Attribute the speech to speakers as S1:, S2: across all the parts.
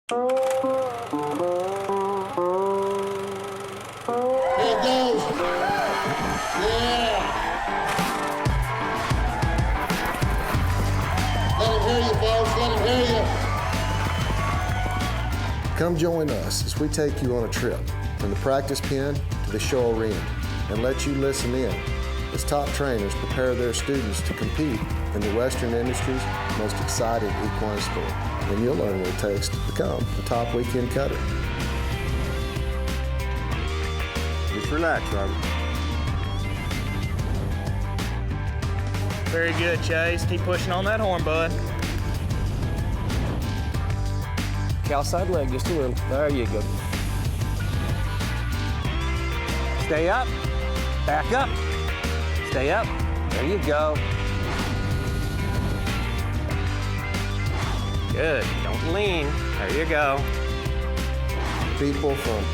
S1: There it goes. Yeah. Let him hear you, folks. Let him hear you.
S2: Come join us as we take you on a trip from the practice pen to the show arena and let you listen in as top trainers prepare their students to compete in the Western industry's most exciting equine sport. And you'll learn what it takes to become a top weekend cutter.
S3: Just relax, Robert.
S4: Very good, Chase. Keep pushing on that horn, bud.
S5: Cow side leg just a little. There you go. Stay up. Back up. Stay up. There you go. Good. Don't lean. There you go.
S2: People from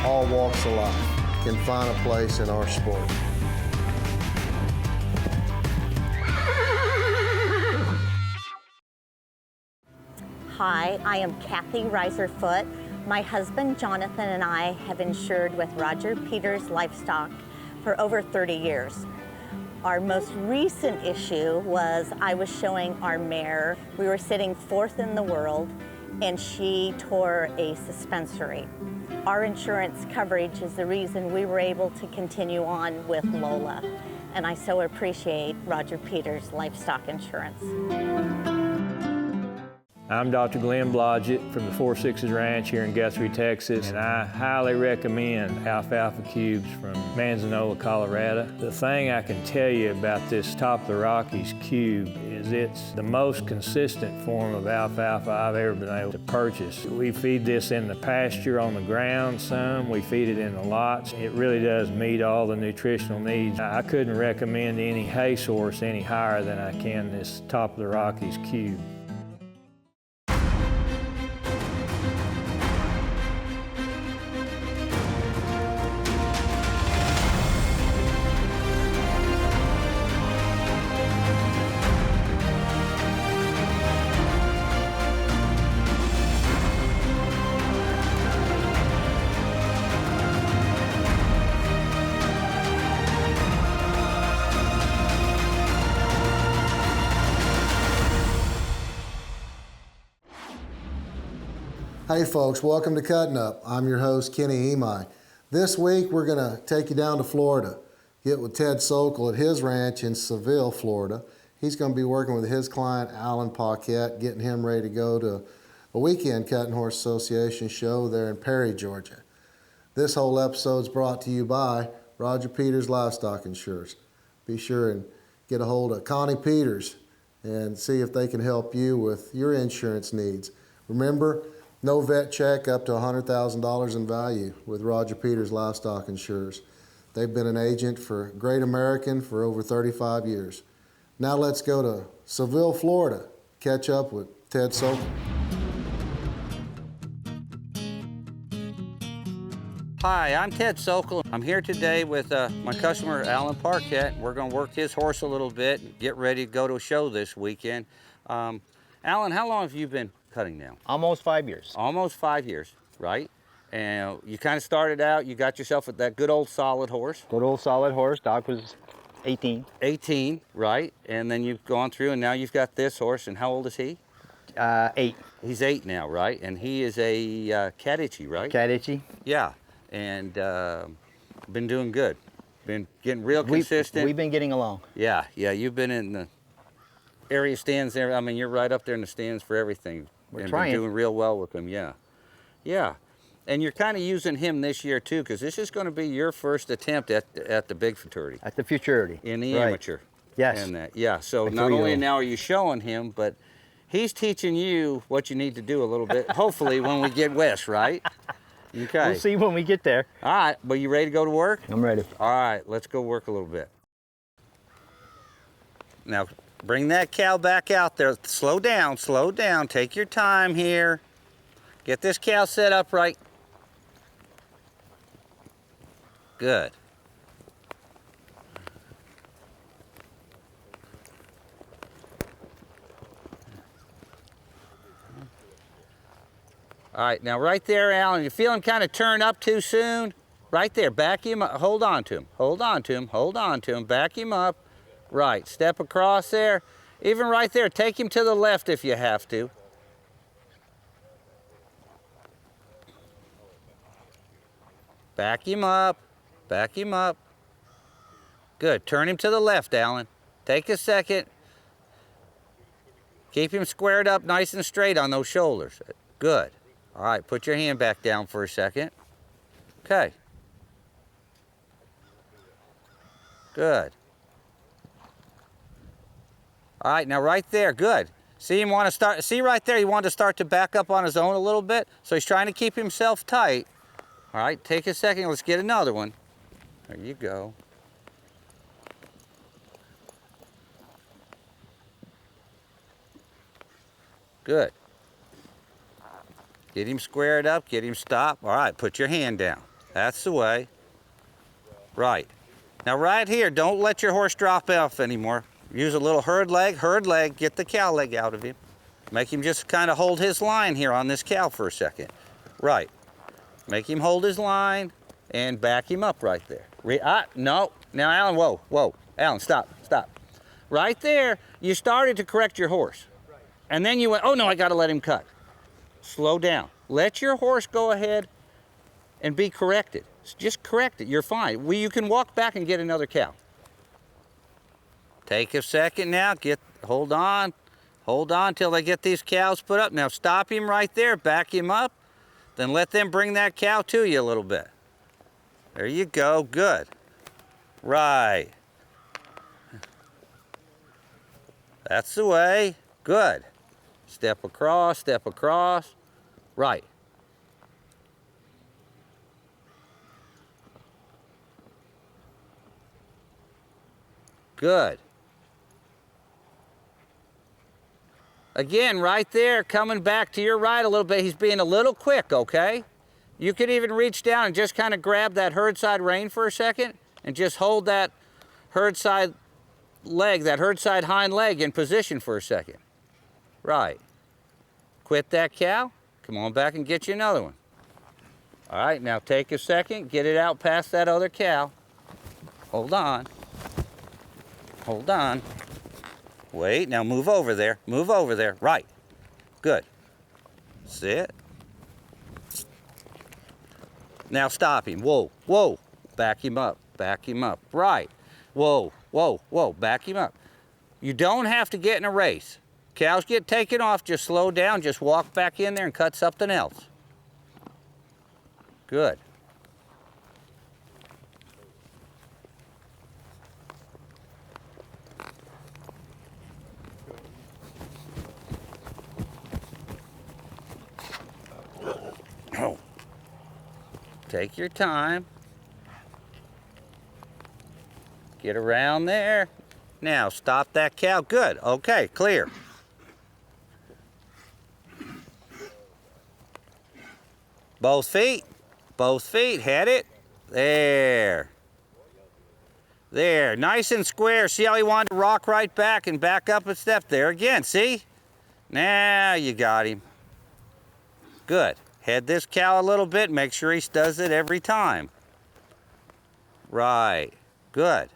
S2: all walks of life can find a place in our sport.
S6: Hi, I am Kathy Reiserfoot. My husband Jonathan and I have insured with Roger Peters Livestock for over 30 years. Our most recent issue was I was showing our mare. We were sitting fourth in the world and she tore a suspensory. Our insurance coverage is the reason we were able to continue on with Lola. And I so appreciate Roger Peters Livestock Insurance.
S4: I'm Dr. Glenn Blodgett from the 4 Sixes Ranch here in Guthrie, Texas, and I highly recommend Alfalfa Cubes from Manzanola, Colorado. The thing I can tell you about this Top of the Rockies cube is it's the most consistent form of alfalfa I've ever been able to purchase. We feed this in the pasture on the ground some, we feed it in the lots. It really does meet all the nutritional needs. I couldn't recommend any hay source any higher than I can this Top of the Rockies cube.
S2: Hey folks, welcome to Cuttin Up. I'm your host, Kenny Imai. This week we're gonna take you down to Florida, get with Ted Sokol at his ranch in Seville, Florida. He's gonna be working with his client, Alan Paquette, getting him ready to go to a weekend Cutting Horse Association show there in Perry, Georgia. This whole episode's brought to you by Roger Peters Livestock Insurance. Be sure and get a hold of Connie Peters and see if they can help you with your insurance needs. Remember, no vet check up to $100,000 in value with Roger Peters Livestock Insurance. They've been an agent for Great American for over 35 years. Now let's go to Seville, Florida, catch up with Ted Sokol.
S3: Hi, I'm Ted Sokol. I'm here today with my customer, Alan Paquette. We're going to work his horse a little bit and get ready to go to a show this weekend. Alan, how long have you been cutting now?
S5: Almost 5 years.
S3: Almost 5 years, right? And you kind of started out, you got yourself with that good old solid horse.
S5: Good old solid horse. Doc was 18.
S3: 18, right? And then you've gone through and now you've got this horse. And how old is he?
S5: 8.
S3: He's 8 now, right? And he is a Cadici, right?
S5: Cadici.
S3: Yeah, and been doing good. Been getting real consistent.
S5: We've been getting along.
S3: Yeah, you've been in the area stands there. I mean, you're right up there in the stands for everything.
S5: We're trying.
S3: Been doing real well with him, yeah. And you're kind of using him this year too, because this is going to be your first attempt at the big futurity.
S5: At the futurity.
S3: In the
S5: right.
S3: amateur.
S5: Yes.
S3: And that, yeah. So not only now are you showing him, but he's teaching you what you need to do a little bit. Hopefully, when we get west, right? Okay.
S5: We'll see when we get there.
S3: All right. But you ready to go to work?
S5: I'm ready.
S3: All right. Let's go work a little bit. Now, bring that cow back out there. Slow down, slow down. Take your time here. Get this cow set up right. Good. All right, now right there, Alan, you feel him kind of turn up too soon? Right there, back him up, hold on to him, hold on to him, hold on to him, back him up. Right, step across there. Even right there, take him to the left if you have to. Back him up, back him up. Good, turn him to the left, Alan. Take a second. Keep him squared up nice and straight on those shoulders. Good. All right, put your hand back down for a second. Okay. Good. All right, now right there, good. See him want to start, see right there, he wanted to start to back up on his own a little bit, so he's trying to keep himself tight. All right, take a second, let's get another one. There you go. Good. Get him squared up, get him stopped. All right, put your hand down. That's the way. Right. Now right here, don't let your horse drop off anymore. Use a little herd leg, get the cow leg out of him. Make him just kind of hold his line here on this cow for a second. Right. Make him hold his line and back him up right there. No. Now, Alan, whoa, whoa. Alan, stop, stop. Right there, you started to correct your horse. And then you went, oh no, I gotta let him cut. Slow down. Let your horse go ahead and be corrected. Just correct it, you're fine. You can walk back and get another cow. Take a second now, hold on till they get these cows put up. Now stop him right there, back him up, then let them bring that cow to you a little bit. There you go, good. Right. That's the way, good. Step across, right. Good. Again, right there, coming back to your right a little bit. He's being a little quick, okay? You could even reach down and just kind of grab that herd side rein for a second and just hold that herd side leg, that herd side hind leg in position for a second. Right. Quit that cow. Come on back and get you another one. All right, now take a second, get it out past that other cow. Hold on. Hold on. Wait, now move over there. Move over there. Right. Good. Sit. Now stop him. Whoa, whoa. Back him up. Back him up. Right. Whoa, whoa, whoa. Back him up. You don't have to get in a race. Cows get taken off, just slow down, just walk back in there and cut something else. Good. Oh. Take your time. Get around there. Now stop that cow. Good. Okay, clear. Both feet. Both feet. Head it. There. There. Nice and square. See how he wanted to rock right back and back up a step there again. See? Now you got him. Good. Head this cow a little bit. Make sure he does it every time. Right. Good.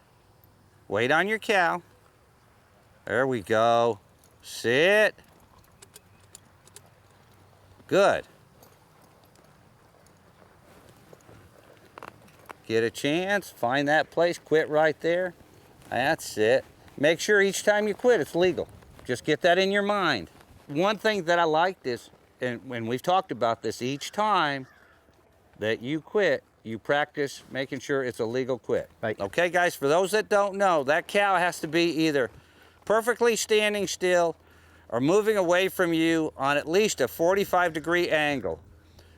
S3: Wait on your cow. There we go. Sit. Good. Get a chance, find that place, quit right there. That's it. Make sure each time you quit, it's legal. Just get that in your mind. One thing that I liked is, and when we've talked about this, each time that you quit, you practice making sure it's a legal quit.
S5: Right.
S3: Okay, guys, for those that don't know, that cow has to be either perfectly standing still or moving away from you on at least a 45-degree angle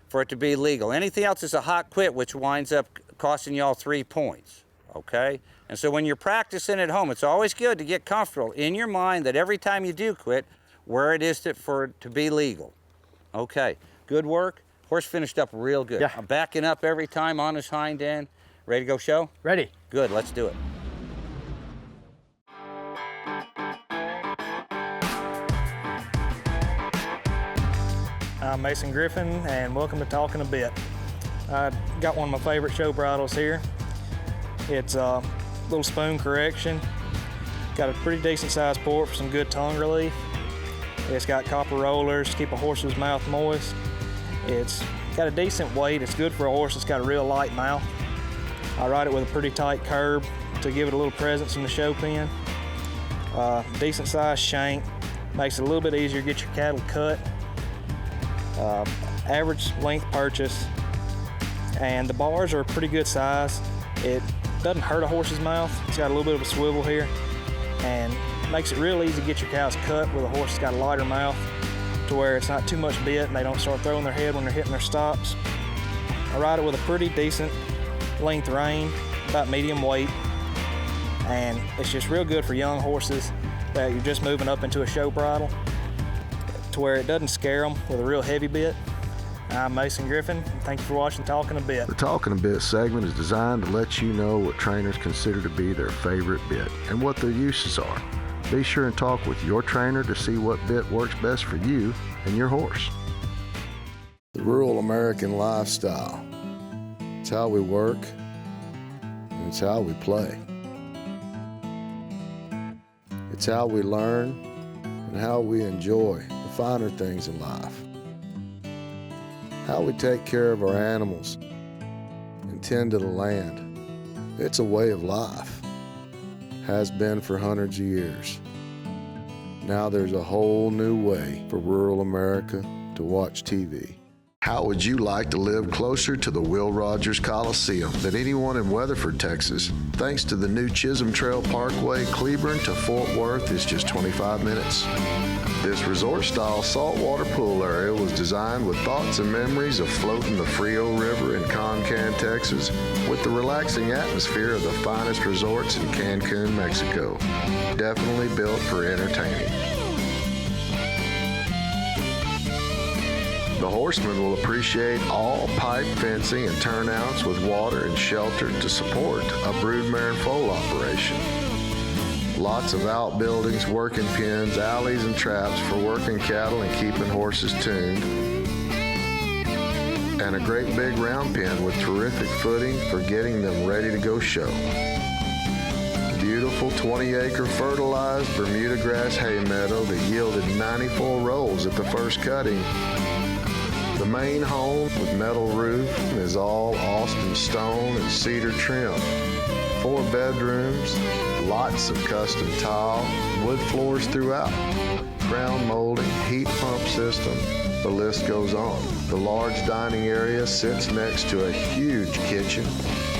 S3: for it to be legal. Anything else is a hot quit, which winds up costing y'all 3 points, okay? And so when you're practicing at home, it's always good to get comfortable in your mind that every time you do quit, where it is for it to be legal. Okay, good work. Horse finished up real good.
S5: Yeah.
S3: I'm backing up every time on his hind end. Ready to go show?
S5: Ready.
S3: Good, let's do it.
S7: I'm Mason Griffin, and welcome to Talking a Bit. I got one of my favorite show bridles here. It's a little spoon correction. Got a pretty decent sized port for some good tongue relief. It's got copper rollers to keep a horse's mouth moist. It's got a decent weight. It's good for a horse that's got a real light mouth. I ride it with a pretty tight curb to give it a little presence in the show pen. Decent sized shank. Makes it a little bit easier to get your cattle cut. Average length purchase, and the bars are a pretty good size. It doesn't hurt a horse's mouth. It's got a little bit of a swivel here, and makes it real easy to get your cows cut with a horse that's got a lighter mouth, to where it's not too much bit and they don't start throwing their head when they're hitting their stops. I ride it with a pretty decent length rein, about medium weight, and it's just real good for young horses that you're just moving up into a show bridle, to where it doesn't scare them with a real heavy bit. I'm Mason Griffin, and thank you for watching Talking a Bit.
S2: The Talking a Bit segment is designed to let you know what trainers consider to be their favorite bit and what their uses are. Be sure and talk with your trainer to see what bit works best for you and your horse. The rural American lifestyle. It's how we work, and it's how we play. It's how we learn and how we enjoy the finer things in life. How we take care of our animals and tend to the land. It's a way of life. Has been for hundreds of years. Now there's a whole new way for rural America to watch TV. How would you like to live closer to the Will Rogers Coliseum than anyone in Weatherford, Texas? Thanks to the new Chisholm Trail Parkway, Cleburne to Fort Worth is just 25 minutes. This resort-style saltwater pool area was designed with thoughts and memories of floating the Frio River in Concan, Texas, with the relaxing atmosphere of the finest resorts in Cancun, Mexico. Definitely built for entertaining. The horsemen will appreciate all pipe fencing and turnouts with water and shelter to support a broodmare and foal operation. Lots of outbuildings, working pens, alleys, and traps for working cattle and keeping horses tuned. And a great big round pen with terrific footing for getting them ready to go show. Beautiful 20-acre fertilized Bermuda grass hay meadow that yielded 94 rolls at the first cutting. The main home with metal roof is all Austin stone and cedar trim. 4 bedrooms, lots of custom tile, wood floors throughout, crown molding, heat pump system, the list goes on. The large dining area sits next to a huge kitchen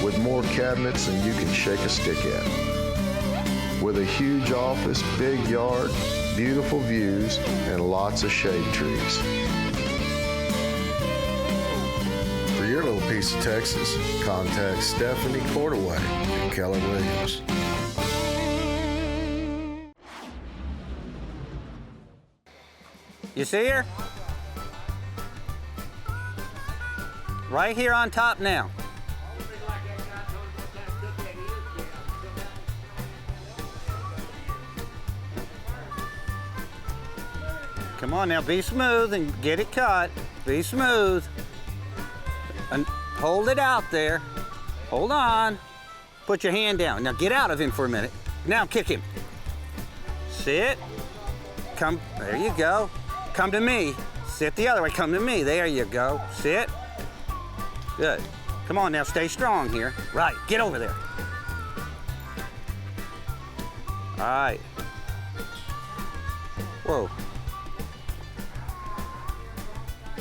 S2: with more cabinets than you can shake a stick at. With a huge office, big yard, beautiful views, and lots of shade trees. For your little piece of Texas, contact Stephanie Cordaway and Keller Williams.
S3: You see her? Right here on top now. Come on now, be smooth and get it cut. Be smooth. And hold it out there. Hold on. Put your hand down. Now get out of him for a minute. Now kick him. Sit. Come, there you go. Come to me. Sit the other way, come to me. There you go. Sit. Good. Come on now, stay strong here. Right, get over there. All right. Whoa.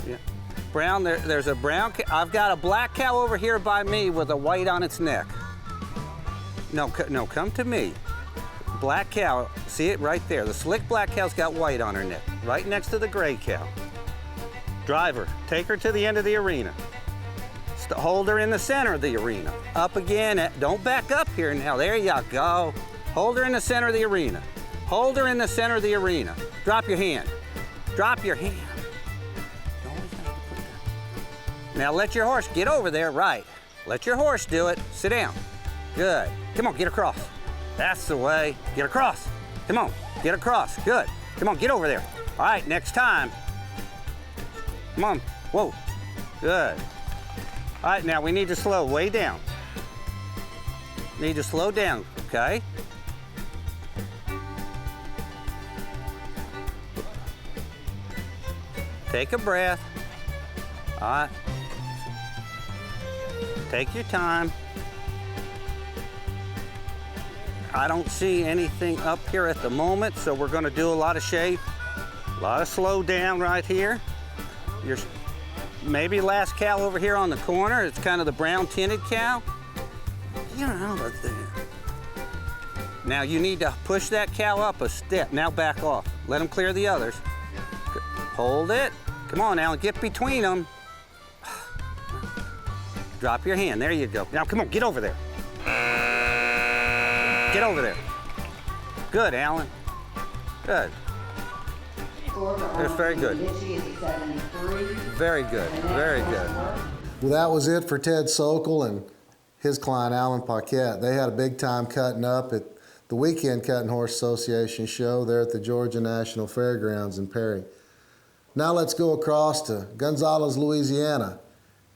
S3: Yeah. Brown, there's a brown, I've got a black cow over here by me with a white on its neck. No, come to me. Black cow, see it right there. The slick black cow's got white on her neck, right next to the gray cow. Drive her, take her to the end of the arena. Hold her in the center of the arena. Up again, don't back up here now. There you go. Hold her in the center of the arena. Hold her in the center of the arena. Drop your hand. Drop your hand. Now let your horse get over there, right. Let your horse do it. Sit down. Good. Come on, get across. That's the way. Get across. Come on, get across. Good. Come on, get over there. All right, next time. Come on. Whoa. Good. All right, now we need to slow way down. Need to slow down, okay? Take a breath. All right. Take your time. I don't see anything up here at the moment, so we're gonna do a lot of shape, a lot of slow down right here. Your maybe last cow over here on the corner, it's kind of the brown tinted cow. Get out of there. Now you need to push that cow up a step. Now back off. Let them clear the others. Hold it. Come on, Alan, get between them. Drop your hand, there you go. Now come on, get over there. Get over there. Good, Alan. Good. That's very good. Very good, very good.
S2: Well, that was it for Ted Sokol and his client, Alan Paquette. They had a big time cutting up at the Weekend Cutting Horse Association show there at the Georgia National Fairgrounds in Perry. Now let's go across to Gonzales, Louisiana,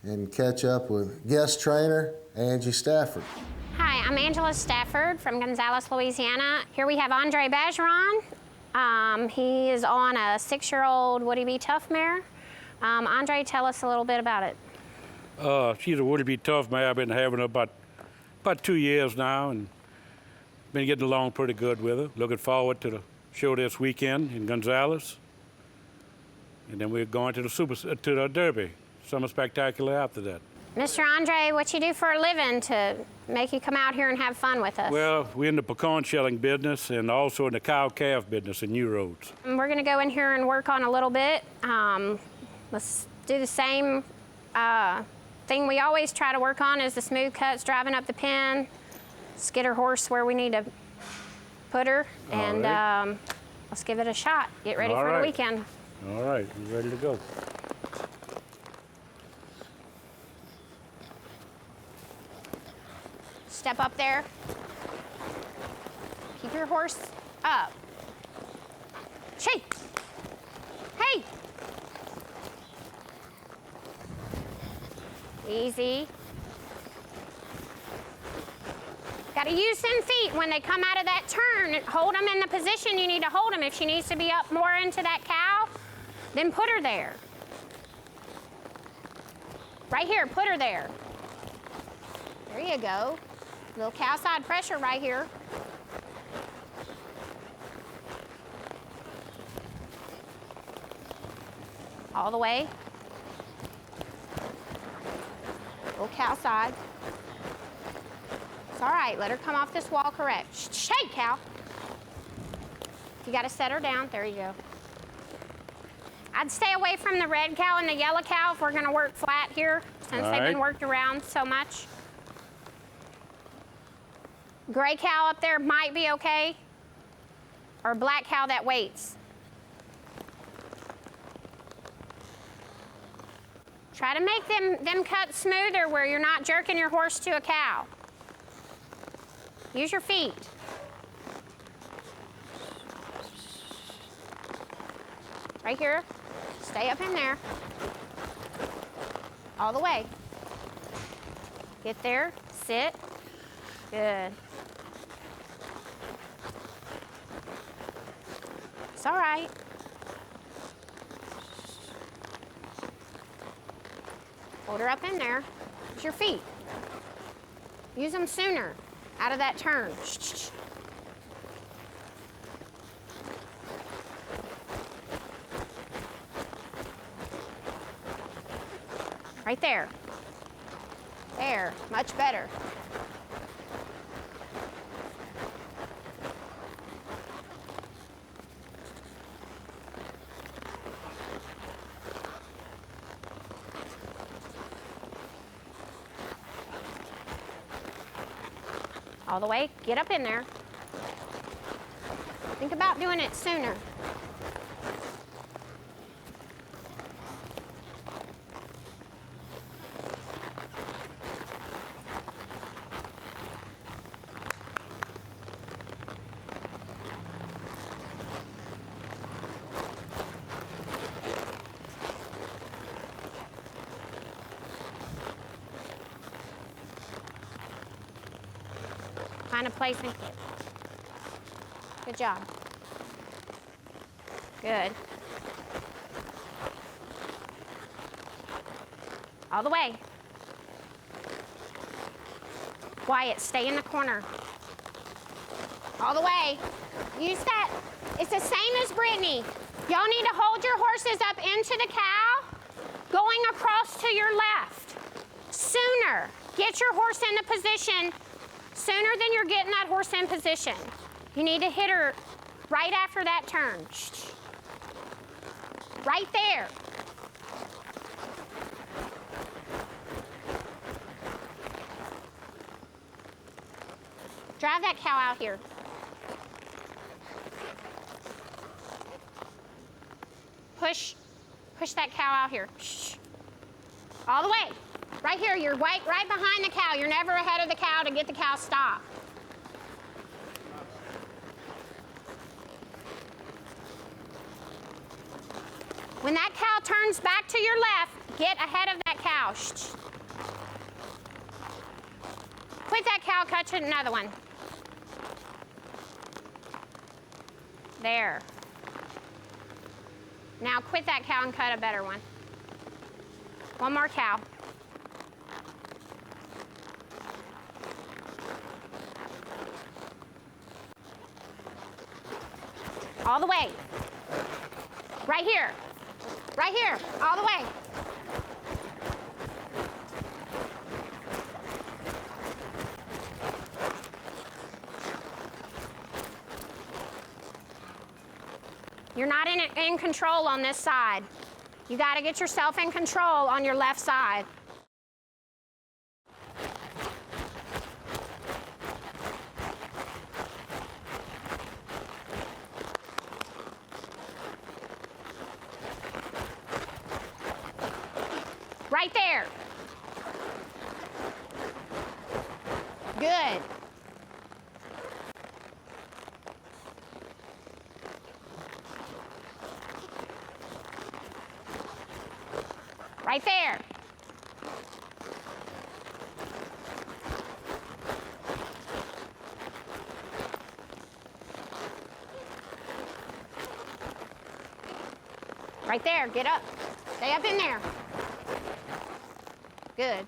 S2: and catch up with guest trainer Angie Stafford.
S8: Hi, I'm Angela Stafford from Gonzales, Louisiana. Here we have Andre Bergeron. He is on a 6-year-old Woody B. Tough mare. Andre, tell us a little bit about it.
S9: She's a Woody B. Tough mare. I've been having her about 2 years now, and been getting along pretty good with her. Looking forward to the show this weekend in Gonzales, and then we're going to the Derby, Summer Spectacular after that.
S8: Mr. Andre, what you do for a living to make you come out here and have fun with us?
S9: Well, we're in the pecan shelling business and also in the cow-calf business in New Roads.
S8: We're going to go in here and work on a little bit. Let's do the same thing we always try to work on is the smooth cuts, driving up the pen, get her horse where we need to put her, and let's give it a shot. Get ready for the weekend.
S9: All right, we're ready to go.
S8: Step up there. Keep your horse up. Shake. Hey. Easy. Got to use them feet when they come out of that turn. Hold them in the position you need to hold them. If she needs to be up more into that cow, then put her there. Right here, put her there. There you go. Little cow side pressure right here. All the way. Little cow side. It's all right, let her come off this wall correct. Shake, cow. You gotta set her down, there you go. I'd stay away from the red cow and the yellow cow if we're gonna work flat here, since they've been worked around so much. Gray cow up there might be okay, or black cow that waits. Try to make them cuts smoother where you're not jerking your horse to a cow. Use your feet. Right here, stay up in there. All the way. Get there, sit, good. It's all right. Hold her up in there. Use your feet. Use them sooner, out of that turn. Right there. There, much better. All the way, get up in there. Think about doing it sooner. Find a place and clip. Good job. Good. All the way. Wyatt, stay in the corner. All the way. Use that. It's the same as Brittany. Y'all need to hold your horses up into the cow, going across to your left. Sooner. Get your horse in the position sooner than you're getting that horse in position. You need to hit her right after that turn. Right there. Drive that cow out here. Push that cow out here. Shh. All the way. Right here, you're right behind the cow. You're never ahead of the cow to get the cow stopped. When that cow turns back to your left, get ahead of that cow. Shh. Quit that cow, cut you another one. There. Now quit that cow and cut a better one. One more cow. All the way. Right here. Right here. All the way. You're not in control on this side. You got to get yourself in control on your left side. Right there. Good. Right there. Right there, get up. Stay up in there. Good.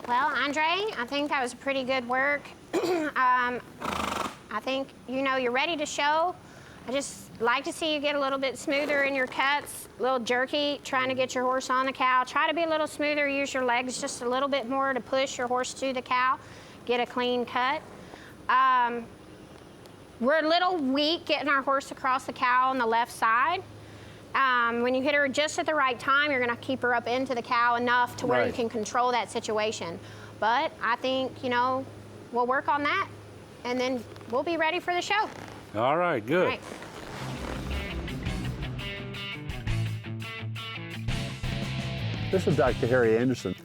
S8: Well, Andre, I think that was pretty good work. I think, you're ready to show. I just like to see you get a little bit smoother in your cuts, a little jerky, trying to get your horse on the cow. Try to be a little smoother, use your legs just a little bit more to push your horse to the cow, get a clean cut. We're a little weak getting our horse across the cow on the left side. When you hit her just at the right time, you're gonna keep her up into the cow enough to where you can control that situation. But I think, we'll work on that and then we'll be ready for the show.
S9: All right, good.
S8: All right.
S10: This is Dr. Harry Anderson.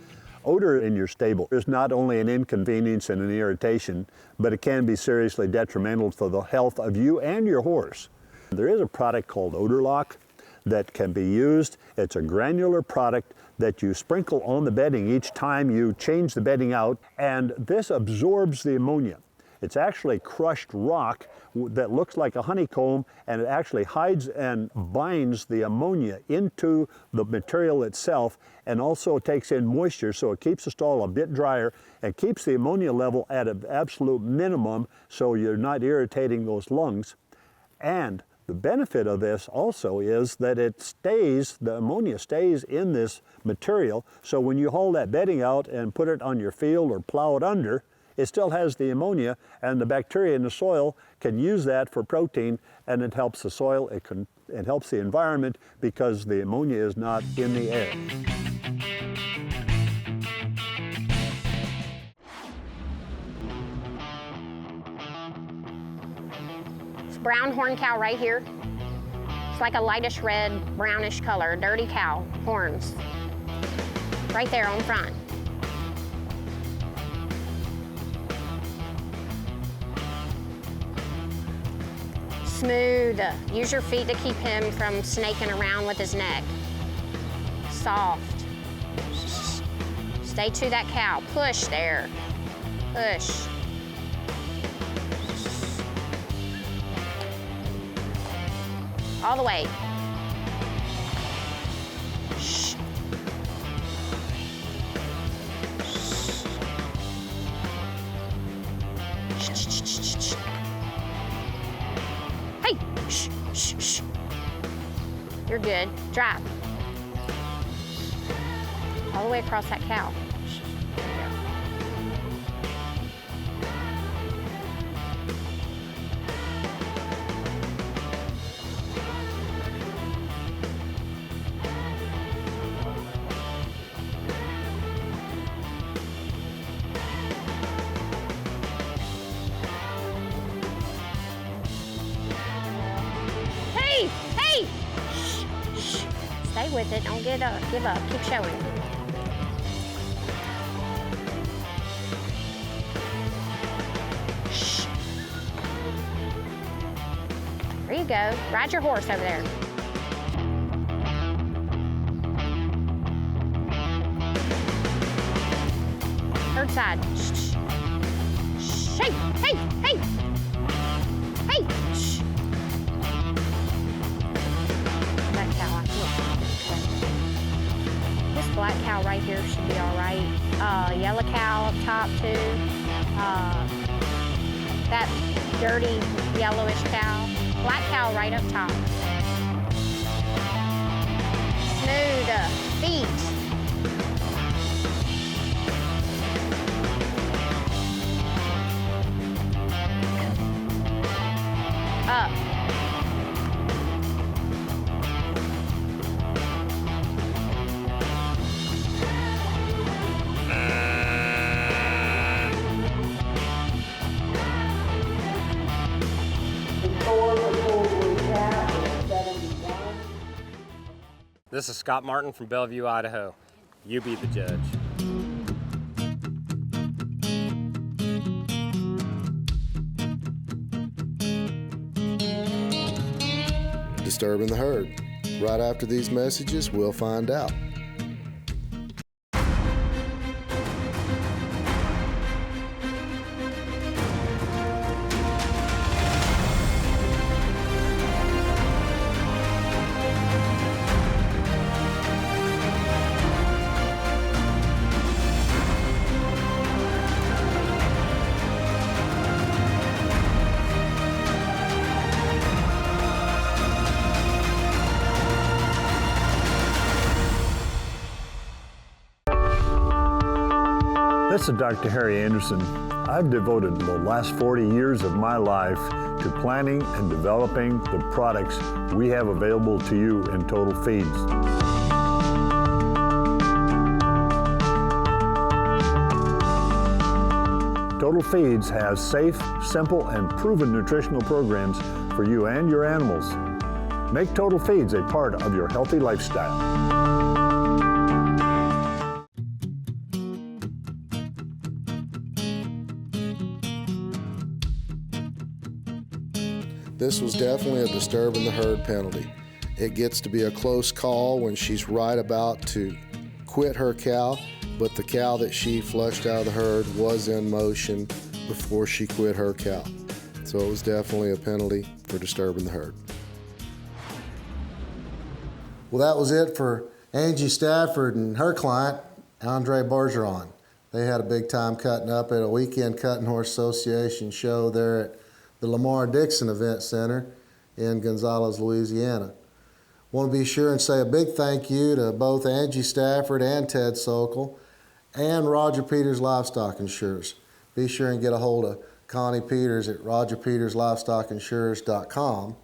S10: Odor in your stable is not only an inconvenience and an irritation, but it can be seriously detrimental for the health of you and your horse. There is a product called Odor Lock that can be used. It's a granular product that you sprinkle on the bedding each time you change the bedding out, and this absorbs the ammonia. It's actually crushed rock that looks like a honeycomb, and it actually hides and binds the ammonia into the material itself, and also takes in moisture, so it keeps the stall a bit drier and keeps the ammonia level at an absolute minimum so you're not irritating those lungs. And the benefit of this also is that the ammonia stays in this material, so when you haul that bedding out and put it on your field or plow it under, it still has the ammonia, and the bacteria in the soil can use that for protein, and it helps the soil, it helps the environment because the ammonia is not in the air.
S8: It's brown horn cow right here. It's like a lightish red, brownish color, dirty cow, horns. Right there on front. Smooth. Use your feet to keep him from snaking around with his neck. Soft. Stay to that cow. Push there. Push. All the way. Shh. Shh. Hey, shh, shh, shh. You're good. Drive. All the way across that cow. There you go. Hey! Hey! Shh, shh. Stay with it. Don't give up. Keep showing. Shh. There you go. Ride your horse over there. Third side. Shh, shh. Hey! Hey! Hey! Hey! Shh. That cow, I feel. This black cow right here should be all right. Yellow cow up top too. That dirty yellowish cow. Black cow right up top. Smooth feet. Up.
S11: This is Scott Martin from Bellevue, Idaho. You be the judge.
S2: Disturbing the herd. Right after these messages, we'll find out.
S10: This is Dr. Harry Anderson. I've devoted the last 40 years of my life to planning and developing the products we have available to you in Total Feeds. Total Feeds has safe, simple, and proven nutritional programs for you and your animals. Make Total Feeds a part of your healthy lifestyle.
S2: This was definitely a disturbing the herd penalty. It gets to be a close call when she's right about to quit her cow, but the cow that she flushed out of the herd was in motion before she quit her cow. So it was definitely a penalty for disturbing the herd. Well, that was it for Angie Stafford and her client, Andre Bergeron. They had a big time cutting up at a weekend Cutting Horse Association show there at the Lamar Dixon Event Center in Gonzales, Louisiana. Want to be sure and say a big thank you to both Angie Stafford and Ted Sokol and Roger Peters Livestock Insurers. Be sure and get a hold of Connie Peters at rogerpeterslivestockinsurers.com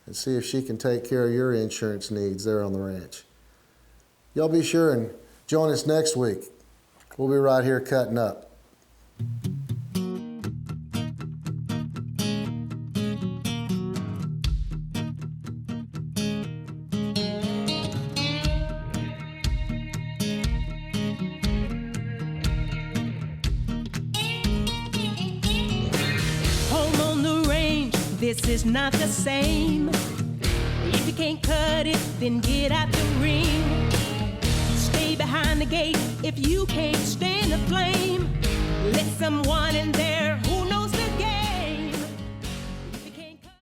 S2: and see if she can take care of your insurance needs there on the ranch. Y'all be sure and join us next week. We'll be right here cutting up.
S12: This is not the same. If you can't cut it, then get out the ring. Stay behind the gate if you can't stand the flame. Let someone in there